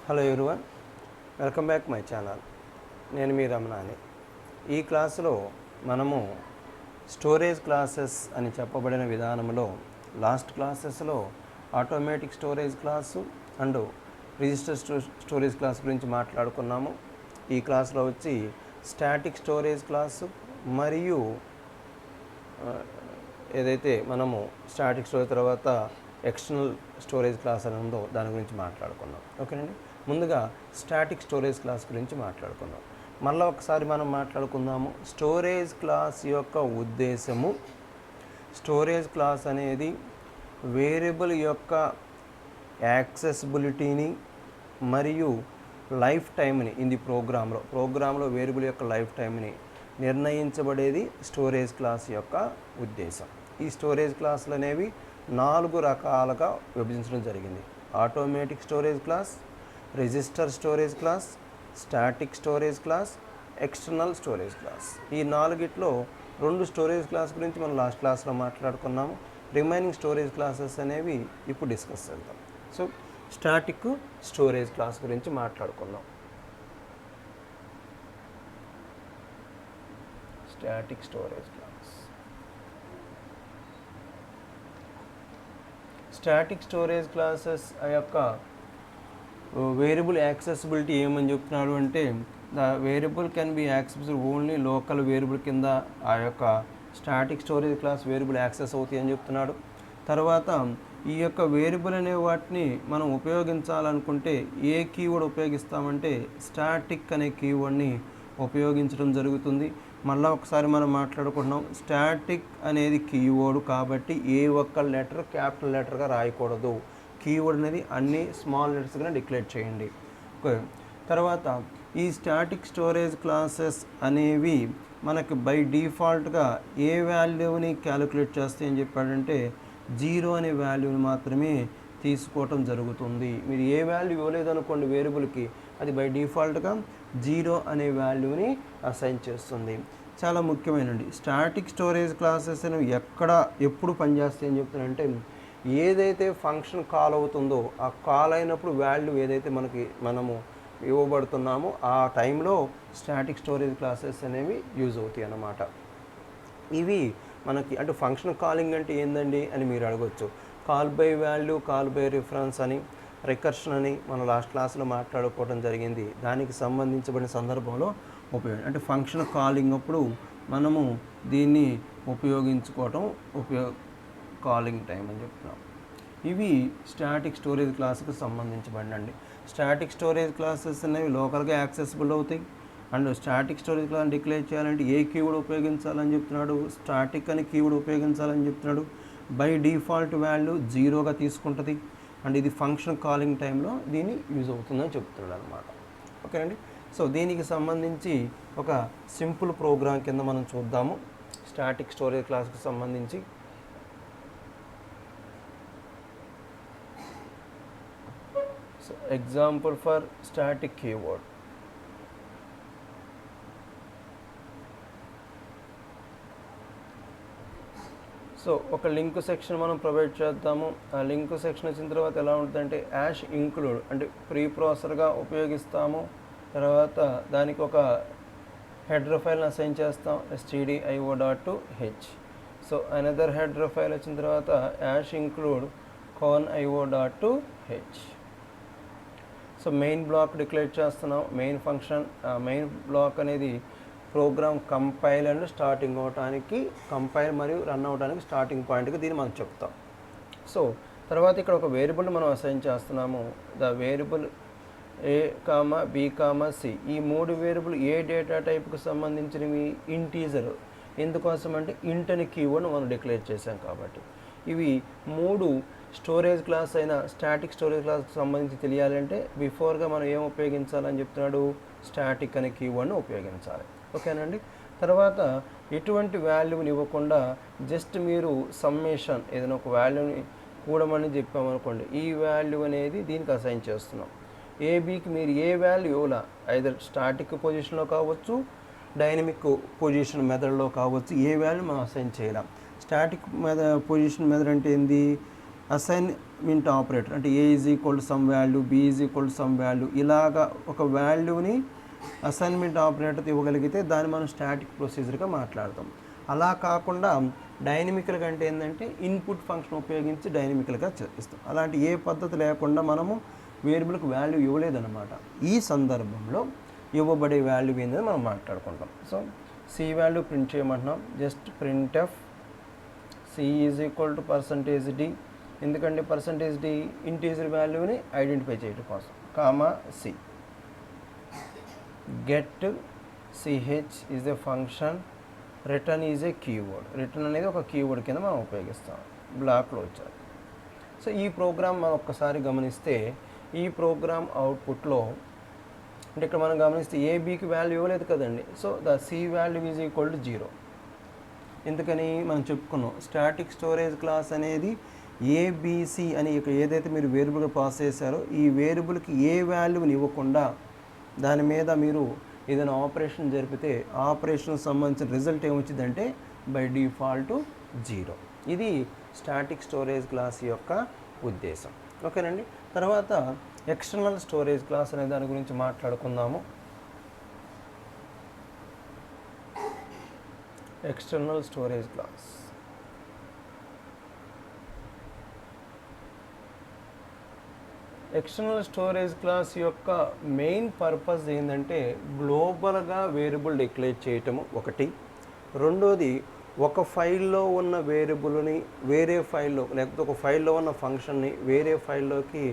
Hello everyone, welcome back my channel. నేను మీ రమణాని. ఈ క్లాసులో మనము స్టోరేజ్ క్లాసెస్ అని చెప్పబడిన విధానంలో లాస్ట్ క్లాసెస్లో automatic storage class and register storage class గురించి మాట్లాడుకున్నాము. ఈ క్లాస్లో వచ్చి స్టాటిక్ స్టోరేజ్ క్లాసు మరియు ఏదైతే మనము స్టాటిక్ స్టోరేజ్ తర్వాత ఎక్స్టర్నల్ స్టోరేజ్ క్లాస్ అని ఉందో దాని గురించి మాట్లాడుకున్నాం. ఓకేనండి, ముందుగా స్టాటిక్ స్టోరేజ్ క్లాస్ గురించి మాట్లాడుకుందాం. మళ్ళీ ఒకసారి మనం మాట్లాడుకుందాము. స్టోరేజ్ క్లాస్ యొక్క ఉద్దేశము, స్టోరేజ్ క్లాస్ అనేది వేరియబుల్ యొక్క యాక్సెసిబిలిటీని మరియు లైఫ్ టైంని ఇది ప్రోగ్రాంలో వేరియబుల్ యొక్క లైఫ్ టైంని నిర్ణయించబడేది స్టోరేజ్ క్లాస్ యొక్క ఉద్దేశం. ఈ స్టోరేజ్ క్లాసులు అనేవి 4 రకాలుగా విభజించడం జరిగింది. Automatic storage class, register storage class, static storage class, external storage class. ఈ 4గిట్లో 2 స్టోరేజ్ క్లాస్ గురించి మనం లాస్ట్ క్లాస్లో మాట్లాడుకున్నాము. రిమైనింగ్ స్టోరేజ్ క్లాసెస్ అనేవి ఇప్పుడు డిస్కస్ చేద్దాం. సో స్టాటిక్ స్టోరేజ్ క్లాస్ గురించి మాట్లాడుకుందాం. Static storage class. Static storage classes యొక్క వేరియబుల్ యాక్సెసిబిలిటీ ఏమని చెప్తున్నాడు అంటే, the variable can be accessible only local variable కింద ఆ యొక్క static storage class variable access అవుతాయి అని చెప్తున్నాడు. తర్వాత ఈ యొక్క వేరియబుల్ అనే వాటిని మనం ఉపయోగించాలనుకుంటే ఏ కీవర్డ్ ఉపయోగిస్తామంటే స్టాటిక్ అనే కీవర్డ్ని ఉపయోగించడం జరుగుతుంది. మళ్ళీ ఒకసారి మనం మాట్లాడుకుంటున్నాం. స్టాటిక్ అనేది కీవర్డ్ కాబట్టి ఏ ఒక్క లెటర్ క్యాపిటల్ లెటర్గా రాయకూడదు. కీవర్డ్ అనేది అన్ని స్మాల్ లెటర్స్గా డిక్లేర్ చేయండి. ఓకే, తర్వాత ఈ స్టాటిక్ స్టోరేజ్ క్లాసెస్ అనేవి మనకి బై డిఫాల్ట్గా ఏ వాల్యూని క్యాలిక్యులేట్ చేస్తాయి అని చెప్పాడంటే 0 అనే వాల్యూని మాత్రమే తీసుకోవటం జరుగుతుంది. మీరు ఏ వాల్యూ ఇవ్వలేదనుకోండి వేరియబుల్కి, అది బై డిఫాల్ట్గా 0 అనే వాల్యూని అసైన్ చేస్తుంది. చాలా ముఖ్యమైనది. స్టాటిక్ స్టోరేజ్ క్లాసెస్ అనేవి ఎప్పుడు పనిచేస్తాయి అని చెప్తున్నారంటే, ఏదైతే ఫంక్షన్ కాల్ అవుతుందో ఆ కాల్ అయినప్పుడు వాల్యూ ఏదైతే మనము ఇవ్వబడుతున్నామో ఆ టైంలో స్టాటిక్ స్టోరేజ్ క్లాసెస్ అనేవి యూజ్ అవుతాయి అన్నమాట. ఇవి మనకి అంటే ఫంక్షన్ కాలింగ్ అంటే ఏందండి అని మీరు అడగొచ్చు. Call by value, call by reference అని, రికర్షన్ అని మనం లాస్ట్ క్లాస్లో మాట్లాడుకోవడం జరిగింది. దానికి సంబంధించబడిన సందర్భంలో అంటే ఫంక్షన్ కాలింగ్ అప్పుడు మనము దీన్ని ఉపయోగించుకోవటం కాలింగ్ టైం అని చెప్తున్నాం. ఇవి స్టాటిక్ స్టోరేజ్ క్లాస్కి సంబంధించబడినండి. స్టాటిక్ స్టోరేజ్ క్లాసెస్ అనేవి లోకల్గా యాక్సెసిబుల్ అవుతాయి. And static storage class declare చేయాలంటే ఏ కీవర్డ్ ఉపయోగించాలని చెప్తున్నాడు, స్టాటిక్ అని కీవర్డ్ ఉపయోగించాలని చెప్తున్నాడు. బై డిఫాల్ట్ వాల్యూ 0గా తీసుకుంటుంది. అండ్ ఇది ఫంక్షన్ కాలింగ్ టైంలో దీన్ని యూజ్ అవుతుందని చెప్తున్నాడు అనమాట. ఓకేనండి, సో దీనికి సంబంధించి ఒక సింపుల్ ప్రోగ్రామ్ కింద మనం చూద్దాము. స్టాటిక్ స్టోరేజ్ క్లాస్కి సంబంధించి so example for static keyword. So ఒక లింక్ సెక్షన్ మనం ప్రొవైడ్ చేద్దాము. ఆ లింక్ సెక్షన్ వచ్చిన తర్వాత ఎలా ఉంటుందంటే యాష్ ఇంక్లూడ్ అంటే ప్రీ ప్రాసెసర్గా ఉపయోగిస్తాము. తర్వాత దానికి ఒక హెడర్ ఫైల్ని అసైన్ చేస్తాం, stdio.h. So another header file వచ్చిన తర్వాత hash include conio.h. So main block declare చేస్తున్నాం. మెయిన్ ఫంక్షన్ మెయిన్ బ్లాక్ అనేది ప్రోగ్రామ్ కంపైల్ అండ్ స్టార్టింగ్ అవడానికి, కంపైల్ మరియు రన్ అవడానికి స్టార్టింగ్ పాయింట్కి దీన్ని మనం చెప్తాం. సో తర్వాత ఇక్కడ ఒక వేరియబుల్ మనం అసైన్ చేస్తున్నాము. The variable a, b, c. ఈ 3 వేరియబుల్ ఏ డేటా టైప్కి సంబంధించినవి? ఇంటీజర్. ఎందుకోసం అంటే ఇంట్ అని కీవర్డ్ మనం డిక్లేర్ చేసాం కాబట్టి. ఇవి 3 స్టోరేజ్ క్లాస్ అయిన స్టాటిక్ స్టోరేజ్ క్లాస్కి సంబంధించి తెలియాలంటే బిఫోర్గా మనం ఏం ఉపయోగించాలని చెప్తున్నాడు, స్టాటిక్ అనే కీవర్డ్ని ఉపయోగించాలి. ఓకేనండి, తర్వాత ఎటువంటి వాల్యూని ఇవ్వకుండా జస్ట్ మీరు సమ్మేషన్ ఏదైనా ఒక వాల్యూని కూడమని చెప్పామనుకోండి, ఈ వాల్యూ అనేది దీనికి అసైన్ చేస్తున్నాం. ఏబీకి మీరు ఏ వాల్యూ ఇవ్వాల, ఐదర్ స్టాటిక్ పొజిషన్లో కావచ్చు, డైనమిక్ పొజిషన్ మెథడ్లో కావచ్చు, ఏ వాల్యూ మనం అసైన్ చేయలేం. స్టాటిక్ పొజిషన్ మెథడ్ అంటే ఏంది, అసైన్ అసైన్మెంట్ ఆపరేటర్ అంటే A is equal to some value, B is equal to some value, ఇలాగా ఒక వాల్యూని అసైన్మెంట్ ఆపరేటర్ ఇవ్వగలిగితే దాన్ని మనం స్టాటిక్ ప్రొసీజర్గా మాట్లాడతాం. అలా కాకుండా డైనమికల్గా అంటే ఏంటంటే ఇన్పుట్ ఫంక్షన్ ఉపయోగించి డైనమికల్గా ఇస్తాం. అలాంటి ఏ పద్ధతి లేకుండా మనము వేరియబుల్కి వాల్యూ ఇవ్వలేదన్నమాట. ఈ సందర్భంలో ఇవ్వబడే వాల్యూ ఏందని మనం మాట్లాడుకుంటాం. సో సి వాల్యూ ప్రింట్ చేయమంటున్నాం. Just print F C is equal to percentage D, ఎందుకంటే పర్సంటేజ్ డి ఇంటీజర్ వాల్యూని ఐడెంటిఫై చేయడం కోసం, comma C. Get CH is a function, return is a keyword. Return అనేది ఒక కీవర్డ్ కింద మనం ఉపయోగిస్తాం. బ్లాక్లో వచ్చారు. సో ఈ ప్రోగ్రామ్ మనం ఒక్కసారి గమనిస్తే ఈ ప్రోగ్రామ్ అవుట్పుట్లో అంటే ఇక్కడ మనం గమనిస్తే ఏబీకి వాల్యూ ఇవ్వలేదు కదండి. So the C value is equal to 0. ఎందుకని మనం చెప్పుకున్నాం స్టాటిక్ స్టోరేజ్ క్లాస్ అనేది ఏబిసి అని ఇక్కడ ఏదైతే మీరు వేరియబుల్గా పాస్ చేశారో ఈ వేరియబుల్కి ఏ వాల్యూని ఇవ్వకుండా దాని మీద మీరు ఏదైనా ఆపరేషన్ జరిపితే ఆపరేషన్ సంబంధించిన రిజల్ట్ ఏమొచ్చిందంటే బై డిఫాల్ట్ 0. ఇది స్టాటిక్ స్టోరేజ్ క్లాస్ యొక్క ఉద్దేశం. ఓకేనండి. తర్వాత ఎక్స్టర్నల్ స్టోరేజ్ క్లాస్ అనే దాని గురించి మాట్లాడుకుందాము. External storage class external storage class యొక్క మెయిన్ పర్పస్ ఏంటంటే గ్లోబల్గా వేరియబుల్ డిక్లేర్ చేయటము ఒకటి. రెండోది ఒక ఫైల్లో ఉన్న వేరియబుల్ని వేరే ఫైల్లో లేకపోతే ఒక ఫైల్లో ఉన్న ఫంక్షన్ని వేరే ఫైల్లోకి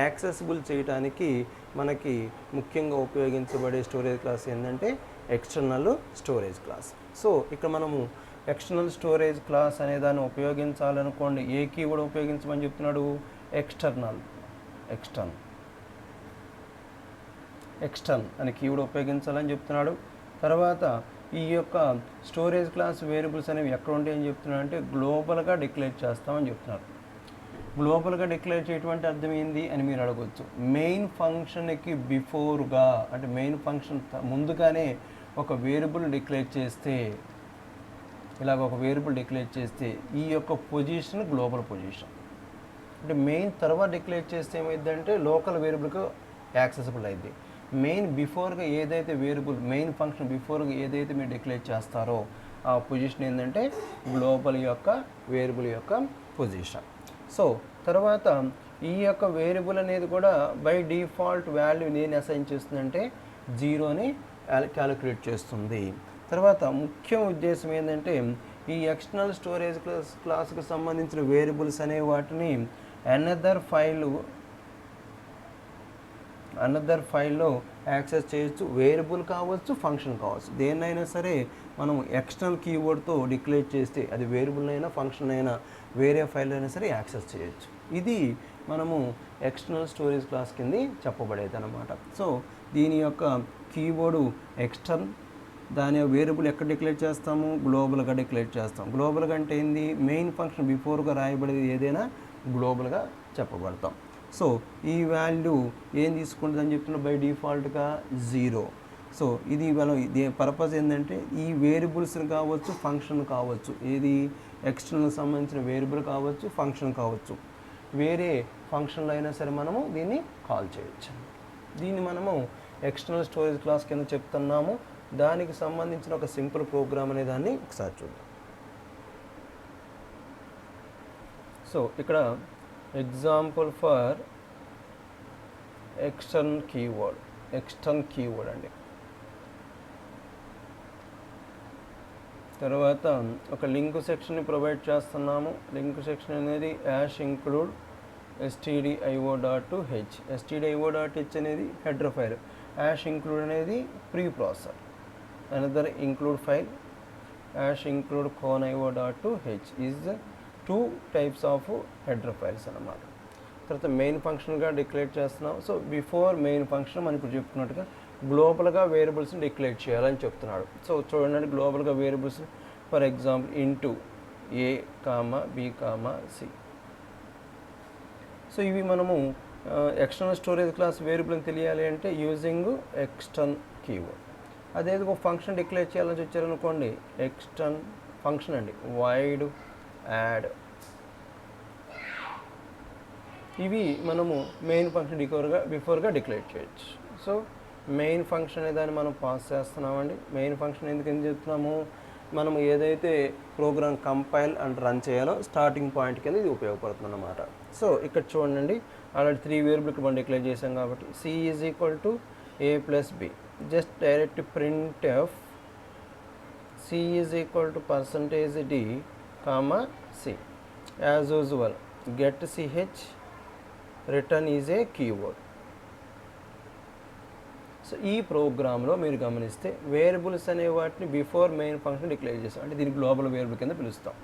యాక్సెసిబుల్ చేయడానికి మనకి ముఖ్యంగా ఉపయోగించబడే స్టోరేజ్ క్లాస్ ఏంటంటే ఎక్స్టర్నల్ స్టోరేజ్ క్లాస్. సో ఇక్కడ మనము ఎక్స్టర్నల్ స్టోరేజ్ క్లాస్ అనే దాన్ని ఉపయోగించాలనుకోండి, ఏ కీవర్డ్ ఉపయోగించమని చెప్తున్నాడు? ఎక్స్టర్న్ అనే కీవర్డ్ ఉపయోగించాలని చెప్తున్నాడు. తర్వాత ఈ యొక్క స్టోరేజ్ క్లాస్ వేరియబుల్స్ అనేవి ఎక్కడ ఉంటాయని చెప్తున్నాడు అంటే గ్లోబల్గా డిక్లేర్ చేస్తామని చెప్తున్నారు. గ్లోబల్గా డిక్లేర్ చేయటువంటి అర్థం ఏంది అని మీరు అడగవచ్చు. మెయిన్ ఫంక్షన్కి బిఫోర్గా అంటే మెయిన్ ఫంక్షన్ ముందుగానే ఒక వేరియబుల్ డిక్లేర్ చేస్తే, ఇలాగ ఒక వేరియబుల్ డిక్లేర్ చేస్తే ఈ యొక్క పొజిషన్ గ్లోబల్ పొజిషన్. అంటే మెయిన్ తర్వాత డిక్లేర్ చేస్తే ఏమైందంటే లోకల్ వేరియబుల్కి యాక్సెసిబుల్ అయింది. మెయిన్ బిఫోర్గా ఏదైతే వేరియబుల్ మెయిన్ ఫంక్షన్ బిఫోర్గా ఏదైతే మీరు డిక్లేర్ చేస్తారో ఆ పొజిషన్ ఏంటంటే గ్లోబల్ యొక్క వేరియబుల్ యొక్క పొజిషన్. సో తర్వాత ఈ యొక్క వేరియబుల్ అనేది కూడా బై డిఫాల్ట్ వాల్యూ నేను అసైన్ చేస్తుందంటే 0ని క్యాలిక్యులేట్ చేస్తుంది. తర్వాత ముఖ్య ఉద్దేశం ఏంటంటే ఈ ఎక్స్టర్నల్ స్టోరేజ్ క్లాస్కి సంబంధించిన వేరియబుల్స్ అనే వాటిని అనదర్ ఫైల్లో యాక్సెస్ చేయొచ్చు. వేరియబుల్ కావచ్చు, ఫంక్షన్ కావచ్చు, దేన్నైనా సరే మనం ఎక్స్టర్నల్ కీవర్డ్తో డిక్లేర్ చేస్తే అది వేరియబుల్ అయినా ఫంక్షన్ అయినా వేరే ఫైల్ అయినా సరే యాక్సెస్ చేయొచ్చు. ఇది మనము ఎక్స్టర్నల్ స్టోరేజ్ క్లాస్ కింద చెప్పబడేది అనమాట. సో దీని యొక్క కీవర్డు ఎక్స్టర్న్, దాని వేరియబుల్ ఎక్కడ డిక్లేర్ చేస్తాము? గ్లోబల్గా డిక్లేర్ చేస్తాం. గ్లోబల్గా అంటే ఏంది? మెయిన్ ఫంక్షన్ బిఫోర్గా రాయబడేది ఏదైనా గ్లోబల్గా చెప్పబడతాం. సో ఈ వాల్యూ ఏం తీసుకుంటుందని చెప్తున్నా బై డిఫాల్ట్గా 0. సో ఇది మనం పర్పస్ ఏంటంటే ఈ వేరియబుల్స్ని కావచ్చు, ఫంక్షన్ కావచ్చు, ఏది ఎక్స్టర్నల్ సంబంధించిన వేరియబుల్ కావచ్చు, ఫంక్షన్ కావచ్చు, వేరే ఫంక్షన్లో అయినా సరే మనము దీన్ని కాల్ చేయొచ్చు. దీన్ని మనము ఎక్స్టర్నల్ స్టోరేజ్ క్లాస్ కింద చెప్తున్నాము. దానికి సంబంధించిన ఒక సింపుల్ ప్రోగ్రామ్ అనే దాన్ని ఒకసారి చూద్దాం. సో ఇక్కడ ఎగ్జాంపుల్ ఫర్ ఎక్స్టర్న్ కీవర్డ్ అండి. తర్వాత ఒక లింక్ సెక్షన్ని ప్రొవైడ్ చేస్తున్నాము. లింక్ సెక్షన్ అనేది #include stdio.h. stdio.h అనేది హెడర్ ఫైల్, #include అనేది pre processor. Another include file #include conio.h is 2 types of header files అన్నమాట. తర్వాత మెయిన్ ఫంక్షన్గా డిక్లేర్ చేస్తున్నాం. సో బిఫోర్ మెయిన్ ఫంక్షన్ మనం ఇప్పుడు చెప్పుకున్నట్టుగా గ్లోబల్గా వేరియబుల్స్ని డిక్లేర్ చేయాలని చెప్తున్నాడు. సో చూడండి, గ్లోబల్గా variables for example int A, B, C. So ఇవి మనము ఎక్స్టర్నల్ స్టోరేజ్ క్లాస్ వేరియబుల్ని తెలియాలి అంటే యూజింగ్ ఎక్స్టర్న్ కీవర్డ్. అదే ఒక ఫంక్షన్ డిక్లేర్ చేయాలని వచ్చారనుకోండి, ఎక్స్టర్న్ ఫంక్షన్ అండి, void add ఇవి మనము మెయిన్ ఫంక్షన్ బిఫోర్గా డిక్లేర్ చేయొచ్చు. సో మెయిన్ ఫంక్షన్ అనే దాన్ని మనం పాస్ చేస్తున్నామండి. మెయిన్ ఫంక్షన్ ఎందుకు చెప్తున్నాము, మనం ఏదైతే ప్రోగ్రామ్ కంపైల్ అండ్ రన్ చేయాలో స్టార్టింగ్ పాయింట్ కింద ఇది ఉపయోగపడుతుంది అన్నమాట. సో ఇక్కడ చూడండి, ఆల్రెడీ 3 వేరియబుల్ ఇక్కడ మనం డిక్లేర్ చేసాం కాబట్టి C is equal to A plus B. Just direct print F C is equal to percentage D comma C. As usual get CH return is a keyword. So ఈ ప్రోగ్రాంలో మీరు గమనిస్తే variables అనే వాటిని బిఫోర్ మెయిన్ ఫంక్షన్ డిక్లేర్ చేసాం, అంటే దీన్ని global variable కింద పిలుస్తాం.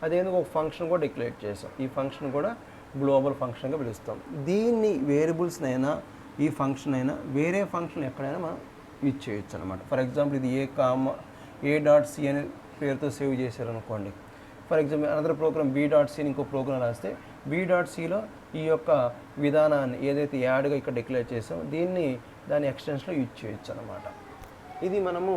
అదేందుకు ఒక ఫంక్షన్ కూడా డిక్లేర్ చేసాం, ఈ ఫంక్షన్ కూడా గ్లోబల్ ఫంక్షన్గా పిలుస్తాం. దీన్ని వేరియబుల్స్నైనా ఈ ఫంక్షన్ అయినా వేరే ఫంక్షన్ ఎక్కడైనా మనం యూజ్ చేయొచ్చు అనమాట. ఫర్ ఎగ్జాంపుల్ ఇది ఏ డాట్ సి అనే పేరుతో సేవ్ చేశారనుకోండి. For example another program B dot C అని ఇంకో ప్రోగ్రామ్ రాస్తే బి డాట్ సిలో ఈ యొక్క విధానాన్ని ఏదైతే యాడ్గా ఇక్కడ డిక్లేర్ చేసామో దాని ఎక్స్టెన్షన్లో యూజ్ చేయొచ్చు అనమాట. ఇది మనము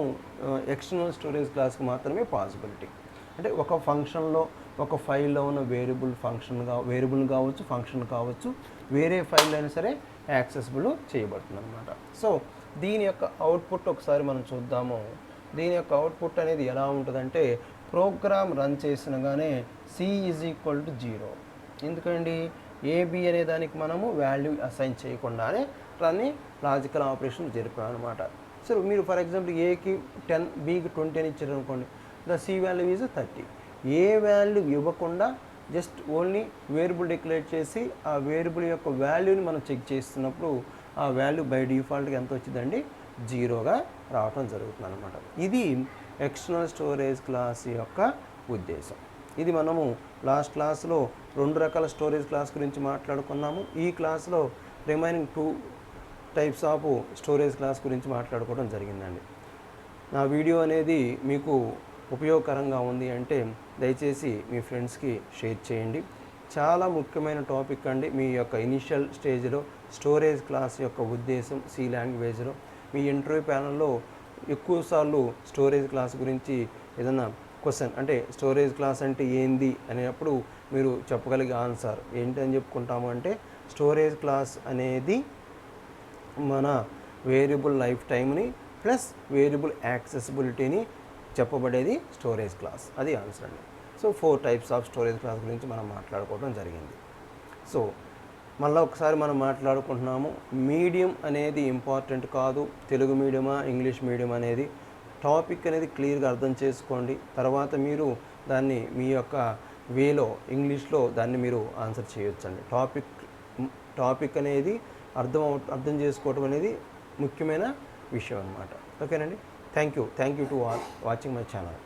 ఎక్స్టర్నల్ స్టోరేజ్ క్లాస్కి మాత్రమే పాసిబిలిటీ. అంటే ఒక ఫంక్షన్లో ఒక ఫైల్లో ఉన్న వేరియబుల్ కావచ్చు, ఫంక్షన్ కావచ్చు, వేరే ఫైల్ అయినా సరే యాక్సెసిబుల్ చేయబడుతుంది అనమాట. సో దీని యొక్క అవుట్పుట్ ఒకసారి మనం చూద్దాము. దీని యొక్క అవుట్పుట్ అనేది ఎలా ఉంటుందంటే, ప్రోగ్రామ్ రన్ చేసినగానే సి ఈజ్ ఈక్వల్ టు 0. ఎందుకండి, ఏబి అనే దానికి మనము వాల్యూ అసైన్ చేయకుండానే దాన్ని లాజికల్ ఆపరేషన్ జరిపాం అనమాట. సో మీరు ఫర్ ఎగ్జాంపుల్ ఏకి 10, బికి 20 అని ఇచ్చారు అనుకోండి, ద సి వాల్యూ ఈజ్ 30. ఏ వాల్యూ ఇవ్వకుండా జస్ట్ ఓన్లీ వేరియబుల్ డిక్లేర్ చేసి ఆ వేరియబుల్ యొక్క వాల్యూని మనం చెక్ చేస్తున్నప్పుడు ఆ వాల్యూ బై డిఫాల్ట్గా ఎంత వచ్చిందండి, 0గా రావటం జరుగుతుంది అనమాట. ఇది ఎక్స్టర్నల్ స్టోరేజ్ క్లాస్ యొక్క ఉద్దేశం. ఇది మనము లాస్ట్ క్లాస్లో 2 రకాల స్టోరేజ్ క్లాస్ గురించి మాట్లాడుకున్నాము. ఈ క్లాస్లో remaining 2 types of storage class గురించి మాట్లాడుకోవడం జరిగిందండి. నా వీడియో అనేది మీకు ఉపయోగకరంగా ఉంది అంటే దయచేసి మీ ఫ్రెండ్స్కి షేర్ చేయండి. చాలా ముఖ్యమైన టాపిక్ అండి. మీ యొక్క ఇనిషియల్ స్టేజ్లో స్టోరేజ్ క్లాస్ యొక్క ఉద్దేశం సి లాంగ్వేజ్లో మీ ఇంటర్వ్యూ ప్యానల్లో ఎక్కువసార్లు స్టోరేజ్ క్లాస్ గురించి ఏదైనా క్వశ్చన్ అంటే స్టోరేజ్ క్లాస్ అంటే ఏంది అనేటప్పుడు మీరు చెప్పగలిగే ఆన్సర్ ఏంటి అని చెప్పుకుంటాము అంటే, స్టోరేజ్ క్లాస్ అనేది మన వేరియబుల్ లైఫ్ టైమ్ని ప్లస్ వేరియబుల్ యాక్సెసిబిలిటీని చెప్పబడేది స్టోరేజ్ క్లాస్. అది ఆన్సర్ అండి. So 4 types of storage class గురించి మనం మాట్లాడుకోవడం జరిగింది. సో మళ్ళీ ఒకసారి మనం మాట్లాడుకుంటున్నాము, మీడియం అనేది ఇంపార్టెంట్ కాదు, తెలుగు మీడియమా ఇంగ్లీష్ మీడియం అనేది టాపిక్ అనేది క్లియర్గా అర్థం చేసుకోండి. తర్వాత మీరు దాన్ని మీ యొక్క వేలో ఇంగ్లీష్లో దాన్ని మీరు ఆన్సర్ చేయొచ్చండి. టాపిక్ అనేది అర్థం చేసుకోవడం అనేది ముఖ్యమైన విషయం అన్నమాట. ఓకేనండి. Thank you to watching my channel.